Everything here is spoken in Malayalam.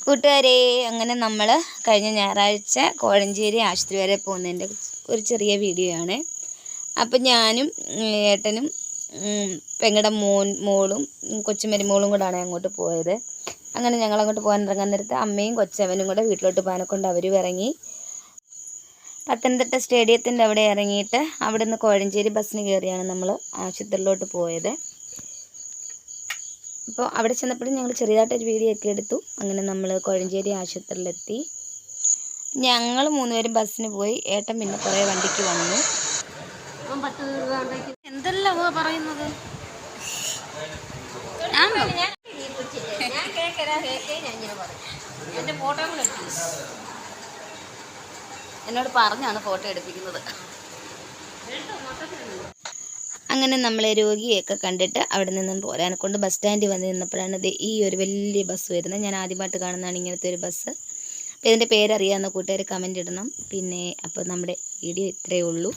കൂട്ടുകാരെ, അങ്ങനെ നമ്മൾ കഴിഞ്ഞ ഞായറാഴ്ച കോഴഞ്ചേരി ആശുപത്രി വരെ പോകുന്നതിൻ്റെ ഒരു ചെറിയ വീഡിയോ ആണ്. അപ്പം ഞാനും ഏട്ടനും പെങ്ങളുടെ മോളും കൊച്ചുമരുമോളും കൂടാണ് അങ്ങോട്ട് പോയത്. അങ്ങനെ ഞങ്ങളങ്ങോട്ട് പോകാൻ ഇറങ്ങാൻ നേരത്ത് അമ്മയും കൊച്ചവനും കൂടെ വീട്ടിലോട്ട് പോകാനെ കൊണ്ട് അവരും ഇറങ്ങി. പത്തനംതിട്ട സ്റ്റേഡിയത്തിൻ്റെ അവിടെ ഇറങ്ങിയിട്ട് അവിടെ നിന്ന് കോഴഞ്ചേരി ബസ്സിന് കയറിയാണ് നമ്മൾ ആശുപത്രിയിലോട്ട് പോയത്. അപ്പോൾ അവിടെ ചെന്നപ്പോഴും ഞങ്ങൾ ചെറിയതായിട്ടൊരു വീഡിയോ ഒക്കെ എടുത്തു. അങ്ങനെ നമ്മൾ കോഴഞ്ചേരി ആശുപത്രിയിലെത്തി. ഞങ്ങൾ 3 പേരും ബസ്സിന് പോയി. ഏട്ടൻ പിന്നെ കുറേ വണ്ടിക്ക് വന്നു. എന്തെല്ലാം പറയുന്നത്? എന്നോട് പറഞ്ഞാണ് ഫോട്ടോ എടുപ്പിക്കുന്നത്. അങ്ങനെ നമ്മളെ രോഗിയൊക്കെ കണ്ടിട്ട് അവിടെ നിന്നും പോരാനെ കൊണ്ട് ബസ് സ്റ്റാൻഡിൽ വന്ന് നിന്നപ്പോഴാണ് ഈ ഒരു വലിയ ബസ് വരുന്നത്. ഞാൻ ആദ്യമായിട്ട് കാണുന്നതാണ് ഇങ്ങനത്തെ ഒരു ബസ്. അപ്പോൾ ഇതിൻ്റെ പേരറിയാവുന്ന കൂട്ടുകാർ കമൻ്റ് ഇടണം. പിന്നെ അപ്പോൾ നമ്മുടെ വീഡിയോ ഇത്രയേ ഉള്ളൂ.